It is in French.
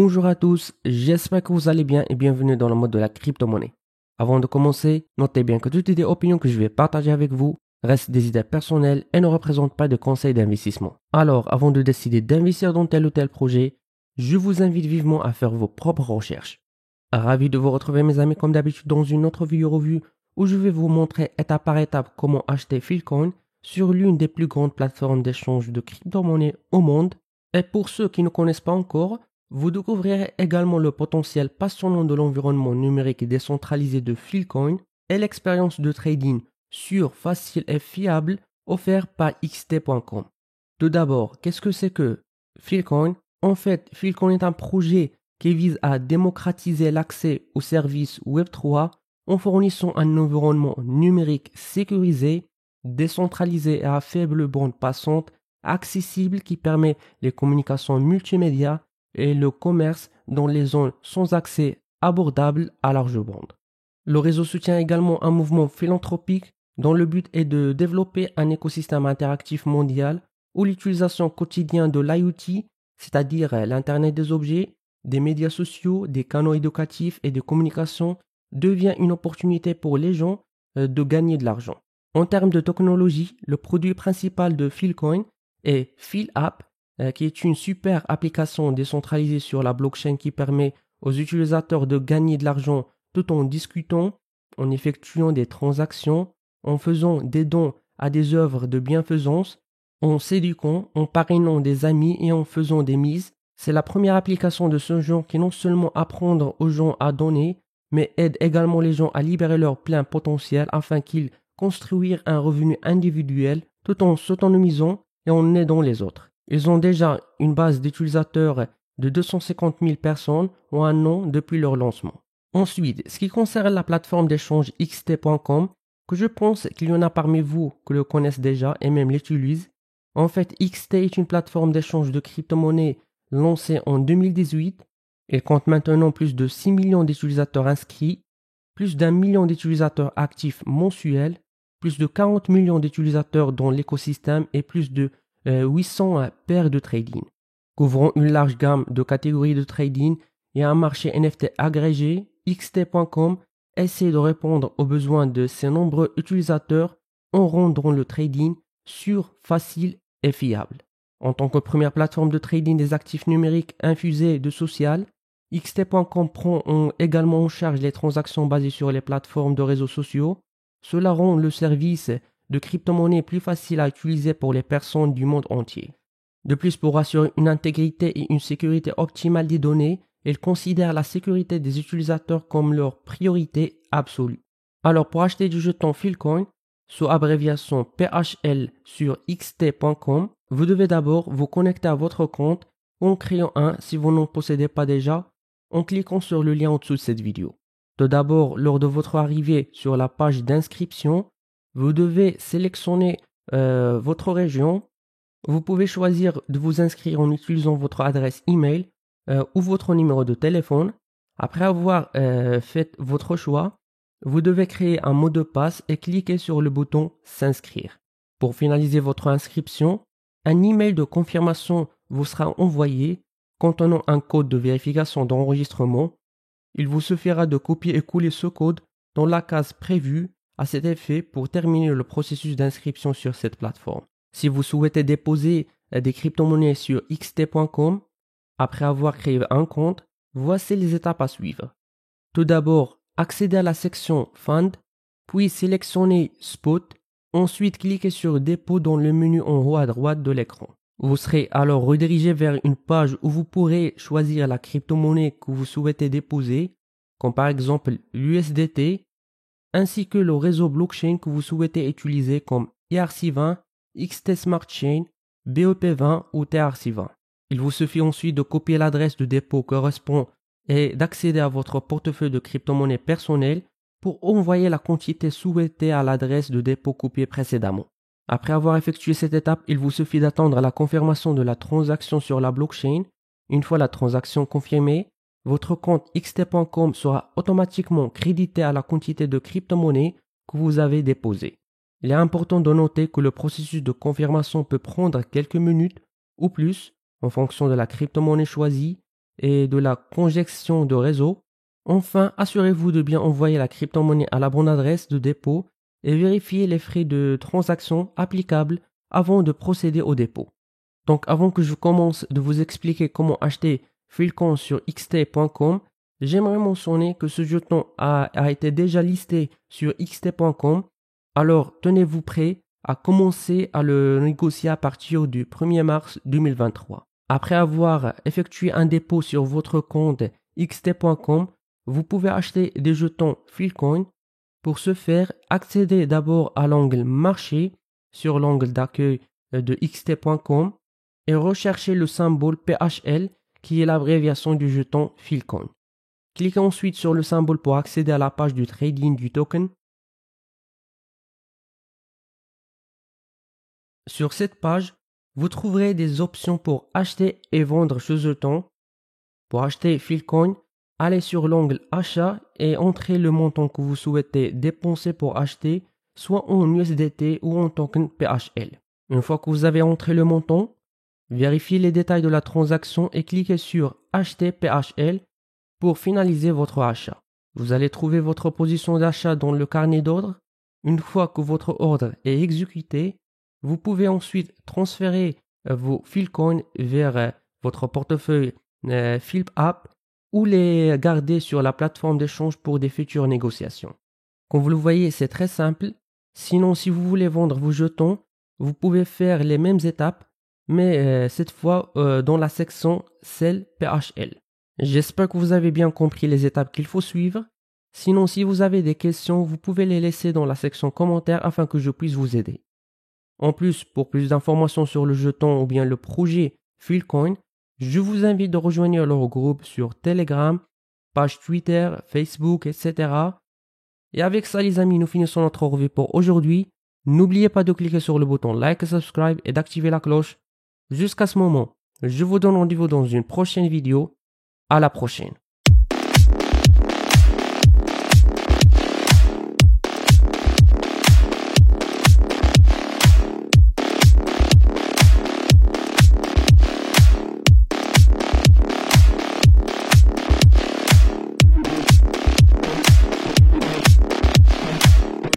Bonjour à tous, j'espère que vous allez bien et bienvenue dans le mode de la crypto-monnaie. Avant de commencer, notez bien que toutes les opinions que je vais partager avec vous restent des idées personnelles et ne représentent pas de conseils d'investissement. Alors, avant de décider d'investir dans tel ou tel projet, je vous invite vivement à faire vos propres recherches. Ravi de vous retrouver mes amis comme d'habitude dans une autre vidéo revue où je vais vous montrer étape par étape comment acheter Filecoin sur l'une des plus grandes plateformes d'échange de crypto-monnaies au monde. Et pour ceux qui ne connaissent pas encore, vous découvrirez également le potentiel passionnant de l'environnement numérique décentralisé de Filecoin et l'expérience de trading sûre, facile et fiable offert par xt.com. Tout d'abord, qu'est-ce que c'est que Filecoin? En fait, Filecoin est un projet qui vise à démocratiser l'accès aux services Web3 en fournissant un environnement numérique sécurisé, décentralisé et à faible bande passante, accessible qui permet les communications multimédia et le commerce dans les zones sans accès abordable à large bande. Le réseau soutient également un mouvement philanthropique dont le but est de développer un écosystème interactif mondial où l'utilisation quotidienne de l'IoT, c'est-à-dire l'Internet des objets, des médias sociaux, des canaux éducatifs et de communication, devient une opportunité pour les gens de gagner de l'argent. En termes de technologie, le produit principal de Filecoin est FileApp, qui est une super application décentralisée sur la blockchain qui permet aux utilisateurs de gagner de l'argent tout en discutant, en effectuant des transactions, en faisant des dons à des œuvres de bienfaisance, en s'éduquant, en parrainant des amis et en faisant des mises. C'est la première application de ce genre qui non seulement apprend aux gens à donner, mais aide également les gens à libérer leur plein potentiel afin qu'ils construisent un revenu individuel tout en s'autonomisant et en aidant les autres. Ils ont déjà une base d'utilisateurs de 250 000 personnes en un an depuis leur lancement. Ensuite, ce qui concerne la plateforme d'échange xt.com, que je pense qu'il y en a parmi vous qui le connaissent déjà et même l'utilisent. En fait, XT est une plateforme d'échange de crypto-monnaies lancée en 2018. Elle compte maintenant plus de 6 millions d'utilisateurs inscrits, plus d'1 million d'utilisateurs actifs mensuels, plus de 40 millions d'utilisateurs dans l'écosystème et plus de 800 paires de trading, couvrant une large gamme de catégories de trading et un marché NFT agrégé. xt.com essaie de répondre aux besoins de ses nombreux utilisateurs en rendant le trading sûr, facile et fiable. En tant que première plateforme de trading des actifs numériques infusés de social, xt.com prend également en charge les transactions basées sur les plateformes de réseaux sociaux. Cela rend le service de crypto-monnaie plus facile à utiliser pour les personnes du monde entier. De plus, pour assurer une intégrité et une sécurité optimale des données, ils considèrent la sécurité des utilisateurs comme leur priorité absolue. Alors, pour acheter du jeton Filecoin, sous abréviation PHL sur xt.com, vous devez d'abord vous connecter à votre compte ou en créant un si vous n'en possédez pas déjà, en cliquant sur le lien au-dessous de cette vidéo. Tout d'abord, lors de votre arrivée sur la page d'inscription, vous devez sélectionner votre région. Vous pouvez choisir de vous inscrire en utilisant votre adresse email ou votre numéro de téléphone. Après avoir fait votre choix, vous devez créer un mot de passe et cliquer sur le bouton s'inscrire. Pour finaliser votre inscription, un email de confirmation vous sera envoyé contenant un code de vérification d'enregistrement. Il vous suffira de copier et coller ce code dans la case prévue à cet effet pour terminer le processus d'inscription sur cette plateforme. Si vous souhaitez déposer des crypto-monnaies sur xt.com, après avoir créé un compte, voici les étapes à suivre. Tout d'abord, accédez à la section Fund, puis sélectionnez Spot, ensuite cliquez sur Dépôt dans le menu en haut à droite de l'écran. Vous serez alors redirigé vers une page où vous pourrez choisir la crypto-monnaie que vous souhaitez déposer, comme par exemple l'USDT, ainsi que le réseau blockchain que vous souhaitez utiliser comme ERC20, XT Smart Chain, BEP20 ou TRC20. Il vous suffit ensuite de copier l'adresse de dépôt correspond et d'accéder à votre portefeuille de crypto-monnaie personnelle pour envoyer la quantité souhaitée à l'adresse de dépôt copiée précédemment. Après avoir effectué cette étape, il vous suffit d'attendre la confirmation de la transaction sur la blockchain. Une fois la transaction confirmée, votre compte xt.com sera automatiquement crédité à la quantité de crypto-monnaie que vous avez déposée. Il est important de noter que le processus de confirmation peut prendre quelques minutes ou plus en fonction de la crypto-monnaie choisie et de la congestion de réseau. Enfin, assurez-vous de bien envoyer la crypto-monnaie à la bonne adresse de dépôt et vérifiez les frais de transaction applicables avant de procéder au dépôt. Donc avant que je commence de vous expliquer comment acheter Filecoin sur xt.com, j'aimerais mentionner que ce jeton a été déjà listé sur xt.com, alors tenez-vous prêt à commencer à le négocier à partir du 1er mars 2023. Après avoir effectué un dépôt sur votre compte xt.com, vous pouvez acheter des jetons Filecoin. Pour ce faire, accédez d'abord à l'onglet Marché sur l'onglet d'accueil de xt.com et recherchez le symbole PHL qui est l'abréviation du jeton Filecoin. Cliquez ensuite sur le symbole pour accéder à la page du trading du token. Sur cette page, vous trouverez des options pour acheter et vendre ce jeton. Pour acheter Filecoin, allez sur l'onglet Achat et entrez le montant que vous souhaitez dépenser pour acheter, soit en USDT ou en token PHL. Une fois que vous avez entré le montant, vérifiez les détails de la transaction et cliquez sur Acheter PHL pour finaliser votre achat. Vous allez trouver votre position d'achat dans le carnet d'ordre. Une fois que votre ordre est exécuté, vous pouvez ensuite transférer vos Filecoin vers votre portefeuille Fileapp ou les garder sur la plateforme d'échange pour des futures négociations. Comme vous le voyez, c'est très simple. Sinon, si vous voulez vendre vos jetons, vous pouvez faire les mêmes étapes, mais cette fois dans la section Sell PHL. J'espère que vous avez bien compris les étapes qu'il faut suivre. Sinon, si vous avez des questions, vous pouvez les laisser dans la section commentaires afin que je puisse vous aider. En plus, pour plus d'informations sur le jeton ou bien le projet Filecoin, je vous invite de rejoindre leur groupe sur Telegram, page Twitter, Facebook, etc. Et avec ça les amis, nous finissons notre revue pour aujourd'hui. N'oubliez pas de cliquer sur le bouton like et subscribe et d'activer la cloche. Jusqu'à ce moment, je vous donne rendez-vous dans une prochaine vidéo. À la prochaine.